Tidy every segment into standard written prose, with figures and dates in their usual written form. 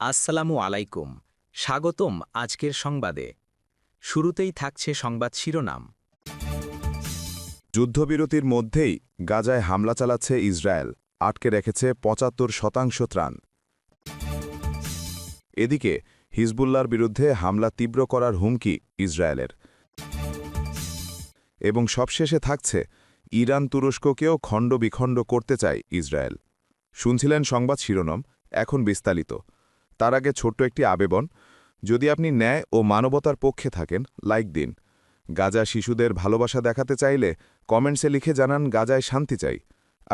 আসসালামু আলাইকুম। স্বাগতম আজকের সংবাদে। শুরুতেই থাকছে সংবাদ শিরোনাম। যুদ্ধবিরতির মধ্যেই গাজায় হামলা চালাচ্ছে ইসরায়েল, আটকে রেখেছে ৭৫% ত্রাণ। এদিকে হিজবুল্লাহর বিরুদ্ধে হামলা তীব্র করার হুমকি ইসরায়েলের। এবং সবশেষে থাকছে ইরান তুরস্ককেও খণ্ডবিখণ্ড করতে চায় ইসরায়েল। শুনছিলেন সংবাদ শিরোনাম, এখন বিস্তারিত। তার আগে ছোট্ট একটি আবেদন, যদি আপনি ন্যায় ও মানবতার পক্ষে থাকেন, লাইক দিন। গাজা শিশুদের ভালোবাসা দেখাতে চাইলে কমেন্টসে লিখে জানান গাজায় শান্তি চাই।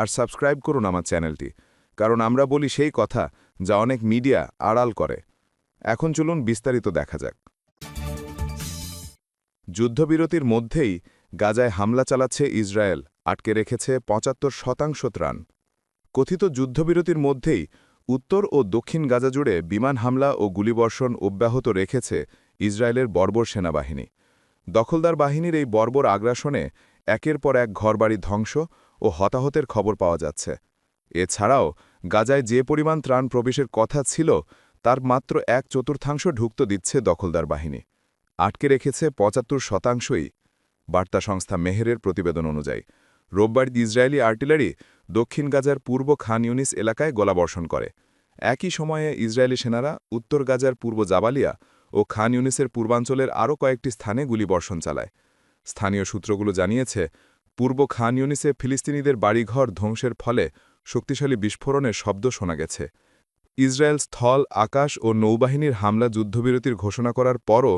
আর সাবস্ক্রাইব করুন আমার চ্যানেলটি, কারণ আমরা বলি সেই কথা যা অনেক মিডিয়া আড়াল করে। এখন চলুন বিস্তারিত দেখা যাক। যুদ্ধবিরতির মধ্যেই গাজায় হামলা চালাচ্ছে ইসরায়েল, আটকে রেখেছে ৭৫% ত্রাণ। কথিত যুদ্ধবিরতির মধ্যেই উত্তর ও দক্ষিণ গাজা জুড়ে বিমান হামলা ও গুলিবর্ষণ অব্যাহত রেখেছে ইসরায়েলের বর্বর সেনাবাহিনী। দখলদার বাহিনীর এই বর্বর আগ্রাসনে একের পর এক ঘরবাড়ি ধ্বংস ও হতাহতের খবর পাওয়া যাচ্ছে। এছাড়াও গাজায় যে পরিমাণ ত্রাণ প্রবেশের কথা ছিল তার মাত্র ১/৪ ঢুকতে দিচ্ছে দখলদার বাহিনী। আটকে রেখেছে ৭৫%। বার্তা সংস্থা মেহেরের প্রতিবেদন অনুযায়ী রোববার ইসরায়েলি আর্টিলারি দক্ষিণ গাজার পূর্ব খান ইউনিস এলাকায় গোলাবর্ষণ করে। একই সময়ে ইসরায়েলি সেনারা উত্তর গাজার পূর্ব জাবালিয়া ও খান ইউনিসের পূর্বাঞ্চলের আরও কয়েকটি স্থানে গুলিবর্ষণ চালায়। স্থানীয় সূত্রগুলো জানিয়েছে, পূর্ব খান ইউনিসে ফিলিস্তিনিদের বাড়িঘর ধ্বংসের ফলে শক্তিশালী বিস্ফোরণের শব্দ শোনা গেছে। ইসরায়েল স্থল, আকাশ ও নৌবাহিনীর হামলা যুদ্ধবিরতির ঘোষণা করার পরও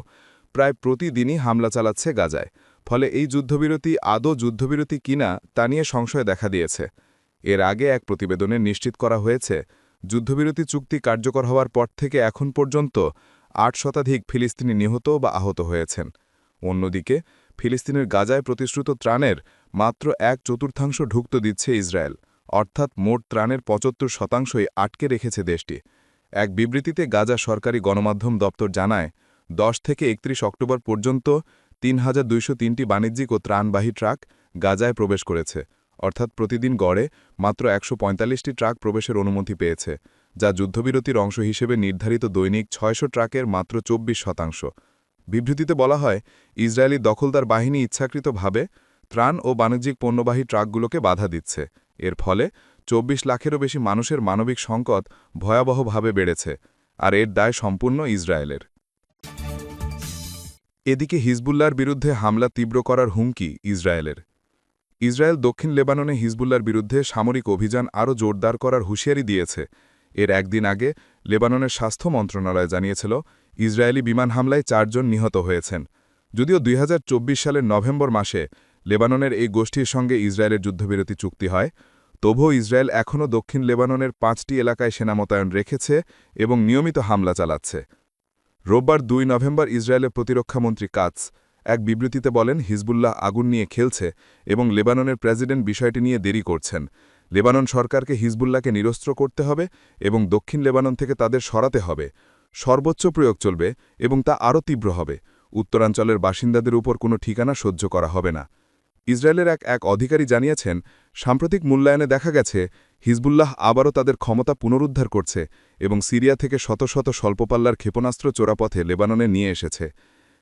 প্রায় প্রতিদিনই হামলা চালাচ্ছে গাজায়। ফলে এই যুদ্ধবিরতি আদৌ যুদ্ধবিরতি কিনা তা নিয়ে সংশয় দেখা দিয়েছে। এর আগে এক প্রতিবেদনে নিশ্চিত করা হয়েছে, যুদ্ধবিরতি চুক্তি কার্যকর হওয়ার পর থেকে এখন পর্যন্ত ৮ শতাধিক ফিলিস্তিনি নিহত বা আহত হয়েছেন। অন্যদিকে ফিলিস্তিনের গাজায় প্রতিশ্রুত ত্রাণের মাত্র ১/৪ ঢুকতে দিচ্ছে ইসরায়েল, অর্থাৎ মোট ত্রাণের ৭৫%ই আটকে রেখেছে দেশটি। এক বিবৃতিতে গাজা সরকারি গণমাধ্যম দপ্তর জানায়, ১০ থেকে ৩১ অক্টোবর পর্যন্ত ৩,২০৩টি বাণিজ্যিক ও ত্রাণবাহী ট্রাক গাজায় প্রবেশ করেছে, অর্থাৎ প্রতিদিন গড়ে মাত্র ১৪৫টি ট্রাক প্রবেশের অনুমতি পেয়েছে, যা যুদ্ধবিরতির অংশ হিসেবে নির্ধারিত দৈনিক ৬০০ ট্রাকের মাত্র ২৪%। বিবৃতিতে বলা হয়, ইসরায়েলি দখলদার বাহিনী ইচ্ছাকৃতভাবে ত্রাণ ও বাণিজ্যিক পণ্যবাহী ট্রাকগুলোকে বাধা দিচ্ছে। এর ফলে ২৪ লাখেরও বেশি মানুষের মানবিক সংকট ভয়াবহভাবে বেড়েছে, আর এর দায় সম্পূর্ণ ইসরায়েলের। এদিকে হিজবুল্লাহর বিরুদ্ধে হামলা তীব্র করার হুমকি ইসরায়েলের। ইসরায়েল দক্ষিণ লেবাননে হিজবুল্লাহর বিরুদ্ধে সামরিক অভিযান আরও জোরদার করার হুঁশিয়ারি দিয়েছে। এর একদিন আগে লেবাননের স্বাস্থ্য মন্ত্রণালয় জানিয়েছিল, ইসরায়েলি বিমান হামলায় ৪ জন নিহত হয়েছেন। যদিও ২০২৪ সালের নভেম্বর মাসে লেবাননের এই গোষ্ঠীর সঙ্গে ইসরায়েলের যুদ্ধবিরতি চুক্তি হয়, তবুও ইসরায়েল এখনও দক্ষিণ লেবাননের ৫টি এলাকায় সেনা মোতায়েন রেখেছে এবং নিয়মিত হামলা চালাচ্ছে। রোববার ২ নভেম্বর ইসরায়েলের প্রতিরক্ষামন্ত্রী কাতস এক বিবৃতিতে বলেন, হিজবুল্লাহ আগুন নিয়ে খেলছে এবং লেবাননের প্রেসিডেন্ট বিষয়টি নিয়ে দেরি করছেন। লেবানন সরকারকে হিজবুল্লাহকে নিরস্ত্র করতে হবে এবং দক্ষিণ লেবানন থেকে তাদের সরাতে হবে। সর্বোচ্চ প্রয়োগ চলবে এবং তা আরও তীব্র হবে। উত্তরাঞ্চলের বাসিন্দাদের উপর কোনো ঠিকানা সহ্য করা হবে না। ইসরায়েলের এক অধিকারী জানিয়েছেন, সাম্প্রতিক মূল্যায়নে দেখা গেছে হিজবুল্লাহ আবারও তাদের ক্ষমতা পুনরুদ্ধার করছে এবং সিরিয়া থেকে শত শত স্বল্পপাল্লার ক্ষেপণাস্ত্র চোরাপথে লেবাননে নিয়ে এসেছে।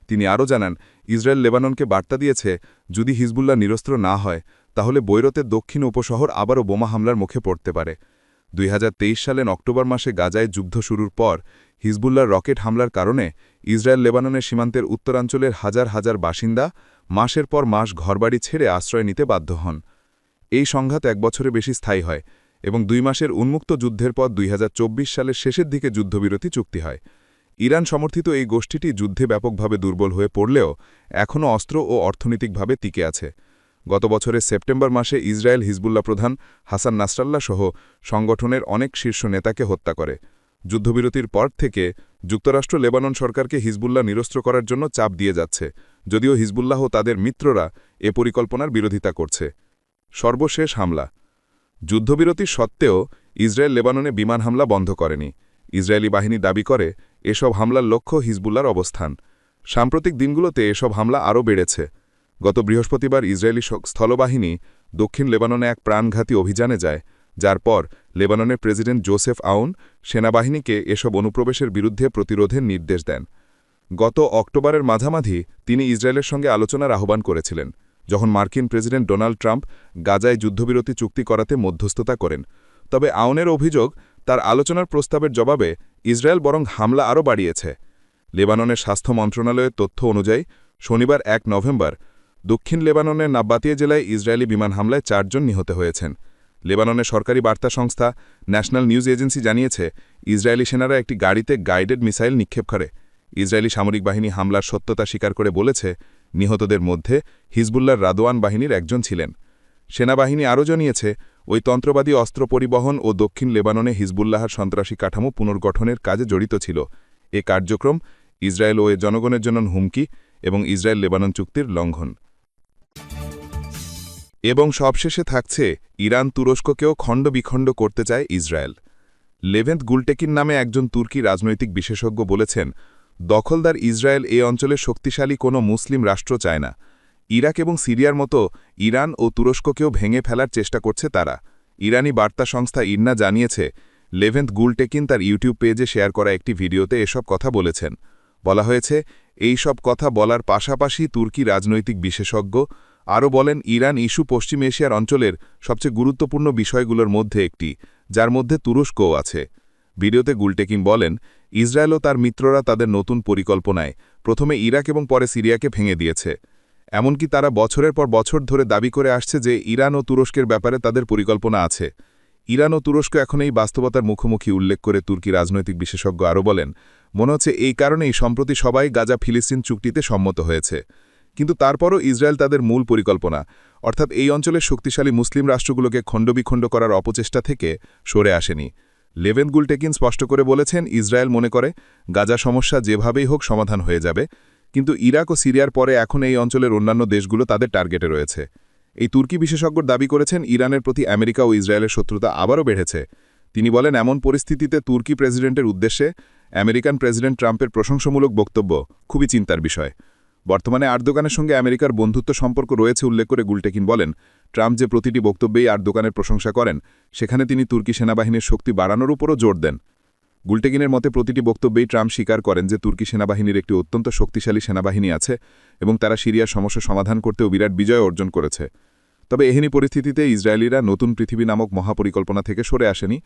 তিনি আরও জানান, ইসরায়েল লেবাননকে বার্তা দিয়েছে, যদি হিজবুল্লাহ নিরস্ত্র না হয় তাহলে বৈরতের দক্ষিণ উপশহর আবারও বোমা হামলার মুখে পড়তে পারে। ২০২৩ সালের অক্টোবর মাসে গাজায় যুদ্ধ শুরুর পর হিজবুল্লাহর রকেট হামলার কারণে ইসরায়েল লেবাননের সীমান্তের উত্তরাঞ্চলের হাজার হাজার বাসিন্দা মাসের পর মাস ঘরবাড়ি ছেড়ে আশ্রয় নিতে বাধ্য হন। এই সংঘাত ১ বছরে বেশি স্থায়ী হয় এবং ২ মাসের উন্মুক্ত যুদ্ধের পর ২০২৪ সালের শেষের দিকে যুদ্ধবিরতি চুক্তি হয়। ইরান সমর্থিত এই গোষ্ঠীটি যুদ্ধে ব্যাপকভাবে দুর্বল হয়ে পড়লেও এখনও অস্ত্র ও অর্থনৈতিকভাবে টিকে আছে। গত বছরের সেপ্টেম্বর মাসে ইসরায়েল হিজবুল্লাহ প্রধান হাসান নাসরাল্লাহ সহ সংগঠনের অনেক শীর্ষ নেতাকে হত্যা করে। যুদ্ধবিরতির পর থেকে যুক্তরাষ্ট্র লেবানন সরকারকে হিজবুল্লাহ নিরস্ত্র করার জন্য চাপ দিয়ে যাচ্ছে, যদিও হিজবুল্লাহ ও তাদের মিত্ররা এ পরিকল্পনার বিরোধিতা করছে। সর্বশেষ হামলা। যুদ্ধবিরতি সত্ত্বেও ইসরায়েল লেবাননে বিমান হামলা বন্ধ করেনি। ইসরায়েলি বাহিনী দাবি করে, এসব হামলার লক্ষ্য হিজবুল্লাহর অবস্থান। সাম্প্রতিক দিনগুলোতে এসব হামলা আরও বেড়েছে। গত বৃহস্পতিবার ইসরায়েলি স্থলবাহিনী দক্ষিণ লেবাননে এক প্রাণঘাতী অভিযানে যায়, যার পর লেবাননের প্রেসিডেন্ট জোসেফ আউন সেনাবাহিনীকে এসব অনুপ্রবেশের বিরুদ্ধে প্রতিরোধের নির্দেশ দেন। গত অক্টোবরের মাঝামাঝি তিনি ইসরায়েলের সঙ্গে আলোচনার আহ্বান করেছিলেন, যখন মার্কিন প্রেসিডেন্ট ডোনাল্ড ট্রাম্প গাজায় যুদ্ধবিরতি চুক্তি করাতে মধ্যস্থতা করেন। তবে আউনের অভিযোগ, তার আলোচনার প্রস্তাবের জবাবে ইসরায়েল বরং হামলা আরও বাড়িয়েছে। লেবাননের স্বাস্থ্য মন্ত্রণালয়ের তথ্য অনুযায়ী শনিবার ১ নভেম্বর দক্ষিণ লেবাননের নাব্বাতিয়া জেলায় ইসরায়েলি বিমান হামলায় ৪ জন নিহত হয়েছেন। লেবাননের সরকারি বার্তা সংস্থা ন্যাশনাল নিউজ এজেন্সি জানিয়েছে, ইসরায়েলি সেনারা একটি গাড়িতে গাইডেড মিসাইল নিক্ষেপ করে। ইসরায়েলি সামরিক বাহিনী হামলার সত্যতা স্বীকার করে বলেছে, নিহতদের মধ্যে হিজবুল্লাহর রাদওয়ান বাহিনীর একজন ছিলেন। সেনাবাহিনী আরও জানিয়েছে, ওই তন্ত্রবাদী অস্ত্র পরিবহন ও দক্ষিণ লেবাননে হিজবুল্লাহর সন্ত্রাসী কাঠামো পুনর্গঠনের কাজে জড়িত ছিল। এ কার্যক্রম ইসরায়েল ও এর জনগণের জন্য হুমকি এবং ইসরায়েল লেবানন চুক্তির লঙ্ঘন। এবং সবশেষে থাকছে, ইরান তুরস্ককেও খণ্ডবিখণ্ড করতে চায় ইসরায়েল। লেভেন্ট গুলটেকিন নামে একজন তুর্কি রাজনৈতিক বিশেষজ্ঞ বলেছেন, দখলদার ইসরায়েল এ অঞ্চলের শক্তিশালী কোনো মুসলিম রাষ্ট্র চায় না। ইরাক এবং সিরিয়ার মতো ইরান ও তুরস্ককেও ভেঙে ফেলার চেষ্টা করছে তারা। ইরানি বার্তা সংস্থা ইরনা জানিয়েছে, লেভেন্ট গুলটেকিন তার ইউটিউব পেজে শেয়ার করা একটি ভিডিওতে এসব কথা বলেছেন। বলা হয়েছে, এই সব কথা বলার পাশাপাশি তুর্কি রাজনৈতিক বিশেষজ্ঞ আরও বলেন, ইরান ইস্যু পশ্চিম এশিয়ার অঞ্চলের সবচেয়ে গুরুত্বপূর্ণ বিষয়গুলোর মধ্যে একটি, যার মধ্যে তুরস্কও আছে। ভিডিওতে গুলটেকিন বলেন, ইসরায়েল ও তার মিত্ররা তাদের নতুন পরিকল্পনায় প্রথমে ইরাক এবং পরে সিরিয়াকে ভেঙে দিয়েছে। এমনকি তারা বছরের পর বছর ধরে দাবি করে আসছে যে ইরান ও তুরস্কের ব্যাপারে তাদের পরিকল্পনা আছে। ইরান ও তুরস্ক এখন এই বাস্তবতার মুখোমুখি উল্লেখ করে তুর্কি রাজনৈতিক বিশেষজ্ঞ আরও বলেন, মনে হচ্ছে এই কারণেই সম্প্রতি সবাই গাজা ফিলিস্তিন চুক্তিতে সম্মত হয়েছে। কিন্তু তারপরও ইসরায়েল তাদের মূল পরিকল্পনা, অর্থাৎ এই অঞ্চলের শক্তিশালী মুসলিম রাষ্ট্রগুলোকে খণ্ডবিখণ্ড করার অপচেষ্টা থেকে সরে আসেনি। লেভেন্ট গুলটেকিন স্পষ্ট করে বলেছেন, ইসরায়েল মনে করে গাজা সমস্যা যেভাবেই হোক সমাধান হয়ে যাবে, কিন্তু ইরাক ও সিরিয়ার পরে এখন এই অঞ্চলের অন্যান্য দেশগুলো তাদের টার্গেটে রয়েছে। এই তুর্কি বিশেষজ্ঞ দাবি করেছেন, ইরানের প্রতি আমেরিকা ও ইসরায়েলের শত্রুতা আবারও বেড়েছে। তিনি বলেন, এমন পরিস্থিতিতে তুর্কি প্রেসিডেন্টের উদ্দেশ্যে আমেরিকান প্রেসিডেন্ট ট্রাম্পের প্রশংসামূলক বক্তব্য খুবই চিন্তার বিষয়। বর্তমানে আর্দোগানের সঙ্গে আমেরিকার বন্ধুত্ব সম্পর্ক রয়েছে উল্লেখ করে গুলটেকিন বলেন, ট্রাম্প যে প্রতিটি বক্তব্যেই আর্দোগানের প্রশংসা করেন, সেখানে তিনি তুর্কি সেনাবাহিনীর শক্তি বাড়ানোর উপরও জোর দেন। গুলটেকিনের মতে প্রতিটি বক্তব্যেই ট্রাম্প স্বীকার করেন যে তুর্কি সেনাবাহিনীর একটি অত্যন্ত শক্তিশালী সেনাবাহিনী আছে এবং তারা সিরিয়ার সমস্যা সমাধান করতেও বিরাট বিজয় অর্জন করেছে। তবে এহেনি পরিস্থিতিতে ইসরায়েলিরা নতুন পৃথিবী নামক মহাপরিকল্পনা থেকে সরে আসেনি,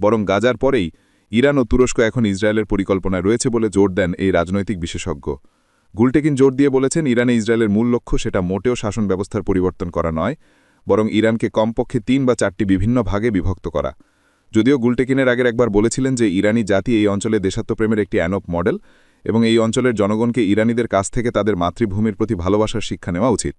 বরং গাজার পরেই ইরান ও তুরস্ক এখন ইসরায়েলের পরিকল্পনায় রয়েছে বলে জোর দেন এই রাজনৈতিক বিশেষজ্ঞ। গুলটেকিন জোর দিয়ে বলেছেন, ইরানে ইসরায়েলের মূল লক্ষ্য সেটা মোটেও শাসন ব্যবস্থার পরিবর্তন করা নয়, বরং ইরানকে কমপক্ষে ৩ বা ৪টি বিভিন্ন ভাগে বিভক্ত করা। যদিও গুলটেকিনের আগের একবার বলেছিলেন যে ইরানি জাতি এই অঞ্চলে দেশাত্মপ্রেমের একটি অ্যানপ মডেল এবং এই অঞ্চলের জনগণকে ইরানিদের কাছ থেকে তাদের মাতৃভূমির প্রতি ভালোবাসার শিক্ষা নেওয়া উচিত।